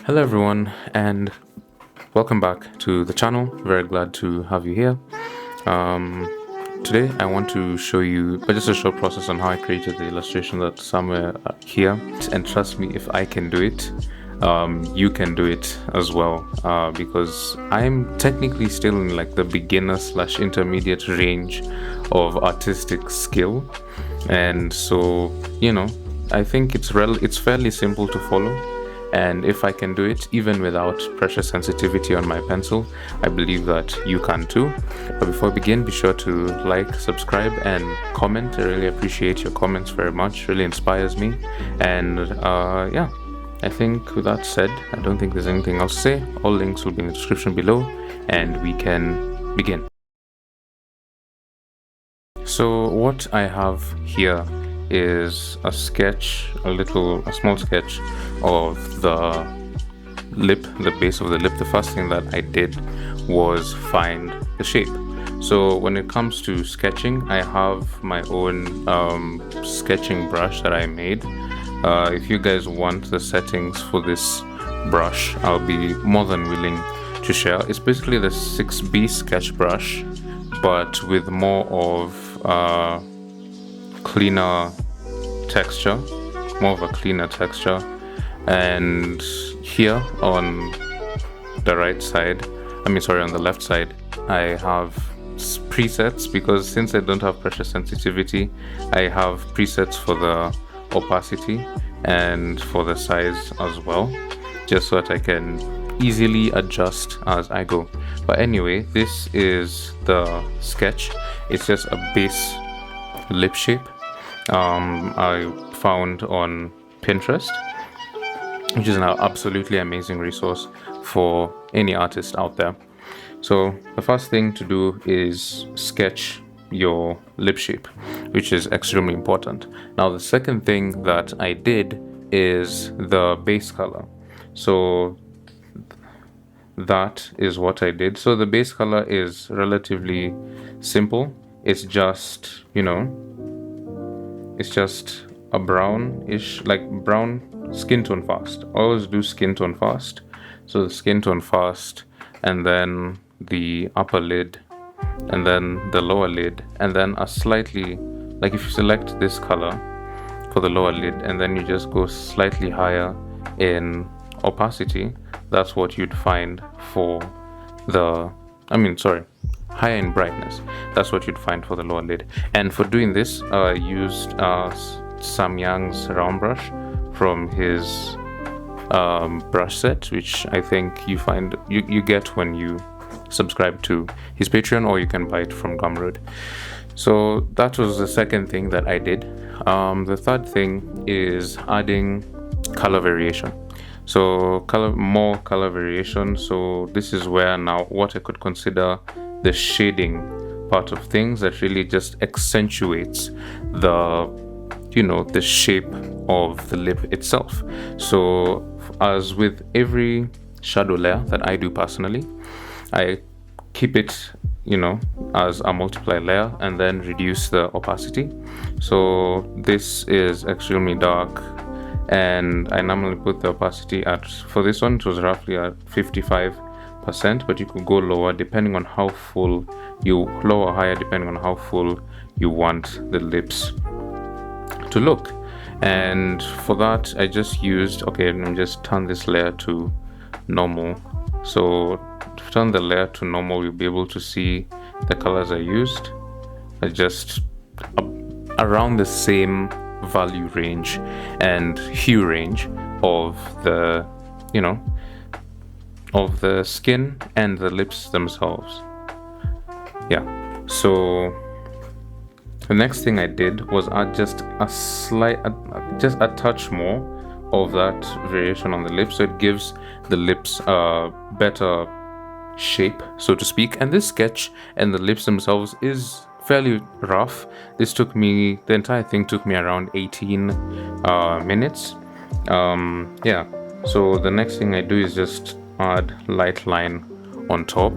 Hello everyone, and welcome back to the channel. Very glad to have you here. Today I want to show you just a short process on how I created the illustration that's somewhere here. And trust me, if I can do it, you can do it as well, because I'm technically still in like the beginner/intermediate range of artistic skill, and so I think it's fairly simple to follow. And if I can do it even without pressure sensitivity on my pencil, I believe that you can too. But before we begin, be sure to like, subscribe, and comment. I really appreciate your comments very much. Really inspires me. And yeah, I think with that said, I don't think there's anything else to say. All links will be in the description below, and we can begin. So what I have here is a small sketch of the lip, the base of the lip. The first thing that I did was find the shape. So when it comes to sketching, I have my own sketching brush that I made. If you guys want the settings for this brush, I'll be more than willing to share. It's basically the 6B sketch brush, but with more of cleaner texture, more of a cleaner texture. And here on the on the left side, I have presets, because since I don't have pressure sensitivity, I have presets for the opacity and for the size as well, just so that I can easily adjust as I go. But anyway, this is the sketch. It's just a base lip shape I found on Pinterest, which is an absolutely amazing resource for any artist out there. So the first thing to do is sketch your lip shape, which is extremely important. Now the second thing that I did is the base color. So that is what I did. So the base color is relatively simple. It's just, it's just a brownish, like brown skin tone fast. Always do skin tone fast. So the skin tone fast, and then the upper lid, and then the lower lid, and then a slightly, like if you select this color for the lower lid and then you just go slightly higher in opacity, that's what you'd find for the, higher in brightness, that's what you'd find for the lower lid. And for doing this, I used Samyang's round brush from his brush set, which I think you get when you subscribe to his Patreon, or you can buy it from Gumroad. So that was the second thing that I did. The third thing is adding color variation. So more color variation. So this is where now what I could consider the shading part of things, that really just accentuates the shape of the lip itself. So as with every shadow layer that I do personally, I keep it as a multiply layer and then reduce the opacity. So this is extremely dark, and I normally put the opacity for this one, it was roughly at 55%, but you could go lower depending on how full lower or higher depending on how full you want the lips to look. And for that, I just used, let me just turn this layer to normal. So to turn the layer to normal, you'll be able to see the colors I used are just around the same value range and hue range of the of the skin and the lips themselves. So the next thing I did was add just a touch more of that variation on the lips, so it gives the lips a better shape, so to speak. And this sketch and the lips themselves is fairly rough. The entire thing took me around 18 minutes. So the next thing I do is just add light line on top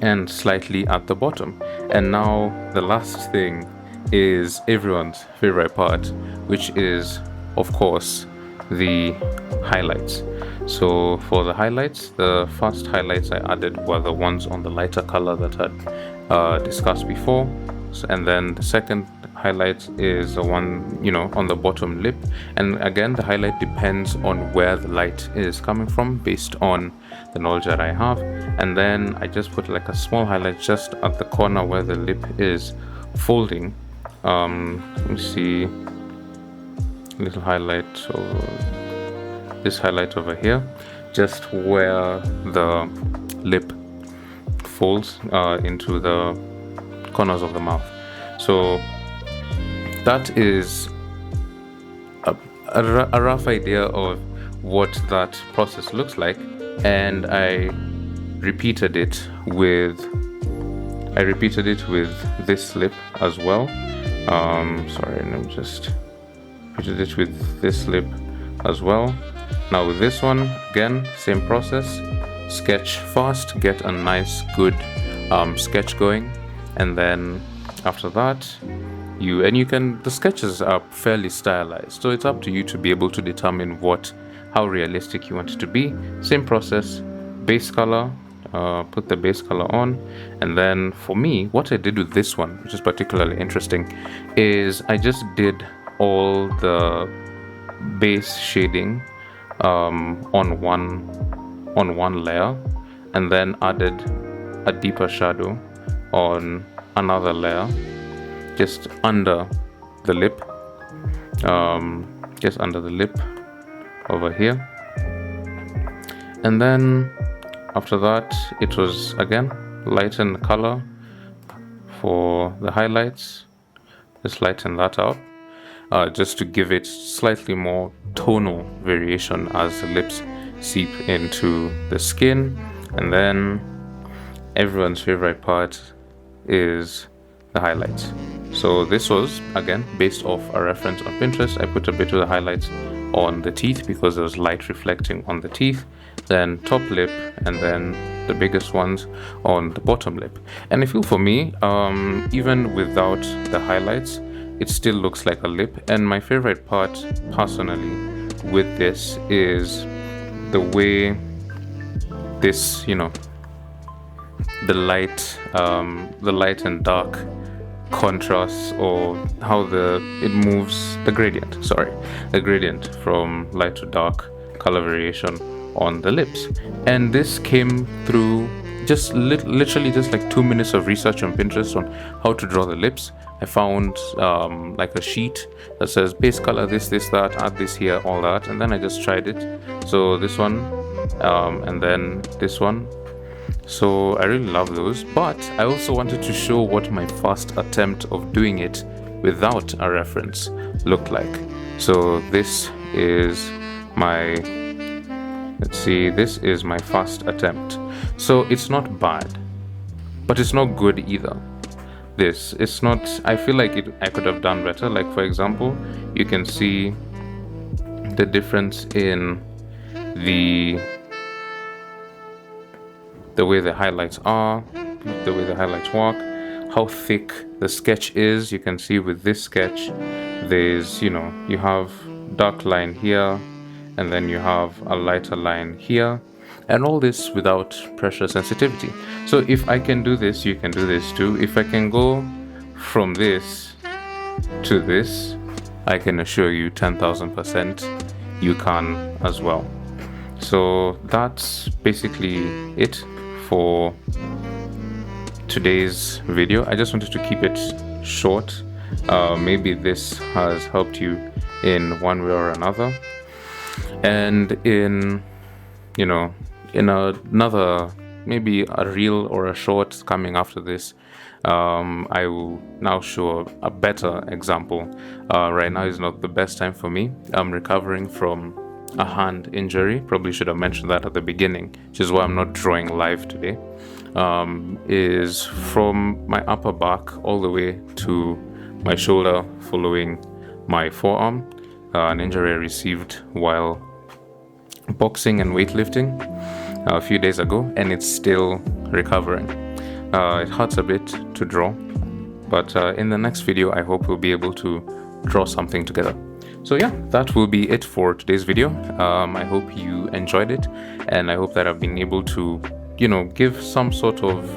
and slightly at the bottom. And now the last thing is everyone's favorite part, which is of course the highlights. So for the highlights, the first highlights I added were the ones on the lighter color that I'd discussed before. And then the second highlight is the one, you know, on the bottom lip. And again, the highlight depends on where the light is coming from based on the knowledge that I have. And then I just put like a small highlight just at the corner where the lip is folding. Let me see, little highlight, so this highlight over here, just where the lip folds into the corners of the mouth. So that is a rough idea of what that process looks like, and I repeated it with this lip as well. Sorry, let me just repeated it with this lip as well. Now with this one, again, same process. Sketch fast, get a nice good sketch going, and then after that the sketches are fairly stylized, so it's up to you to be able to determine how realistic you want it to be. Same process, base color, put the base color on, and then for me, what I did with this one, which is particularly interesting, is I just did all the base shading on one layer, and then added a deeper shadow on another layer just under the lip, over here. And then after that, it was again lighten the color for the highlights, just lighten that up, just to give it slightly more tonal variation as the lips seep into the skin. And then everyone's favorite part is the highlights. So this was again based off a reference on Pinterest. I put a bit of the highlights on the teeth because there was light reflecting on the teeth, then top lip, and then the biggest ones on the bottom lip. And I feel for me, even without the highlights, it still looks like a lip. And my favorite part personally with this is the way this, you know, the light and dark contrasts, or how it moves, the gradient from light to dark color variation on the lips. And this came through just literally just like 2 minutes of research on Pinterest on how to draw the lips. I found like a sheet that says base color this, that, add this here, all that, and then I just tried it. So this one, and then this one. So I really love those, but I also wanted to show what my first attempt of doing it without a reference looked like. So this is my first attempt. So it's not bad, but it's not good either. I feel like I could have done better. Like for example, you can see the difference in the way the highlights are, the way the highlights work, how thick the sketch is. You can see with this sketch, you have dark line here, and then you have a lighter line here, and all this without pressure sensitivity. So if I can do this, you can do this too. If I can go from this to this, I can assure you 10,000% you can as well. So that's basically it for today's video. I just wanted to keep it short. Maybe this has helped you in one way or another. And in another, maybe a reel or a short coming after this, I will now show a better example. Right now is not the best time for me. I'm recovering from a hand injury. Probably should have mentioned that at the beginning, which is why I'm not drawing live today. Is from my upper back all the way to my shoulder following my forearm, an injury I received while boxing and weightlifting a few days ago, and it's still recovering. It hurts a bit to draw, but in the next video I hope we'll be able to draw something together. So yeah, that will be it for today's video. I hope you enjoyed it, and I hope that I've been able to, give some sort of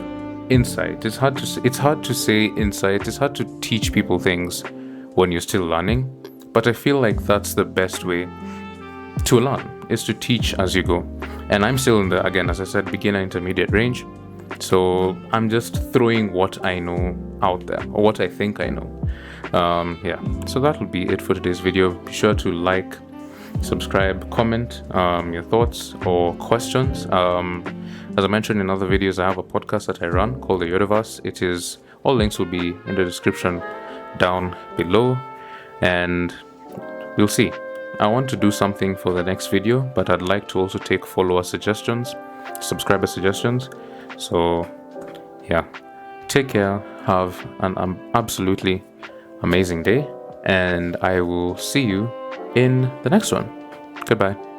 insight. It's hard to say insight. It's hard to teach people things when you're still learning, but I feel like that's the best way to learn, is to teach as you go. And I'm still in the, again, as I said, beginner intermediate range. So I'm just throwing what I know out there, or what I think I know. Yeah, so that will be it for today's video. Be sure to like, subscribe, comment your thoughts or questions. As I mentioned in other videos, I have a podcast that I run called The Yodaverse. It is, all links will be in the description down below, and we'll see. I want to do something for the next video, but I'd like to also take follower suggestions, subscriber suggestions. So yeah, take care, have an absolutely amazing day, and I will see you in the next one. Goodbye.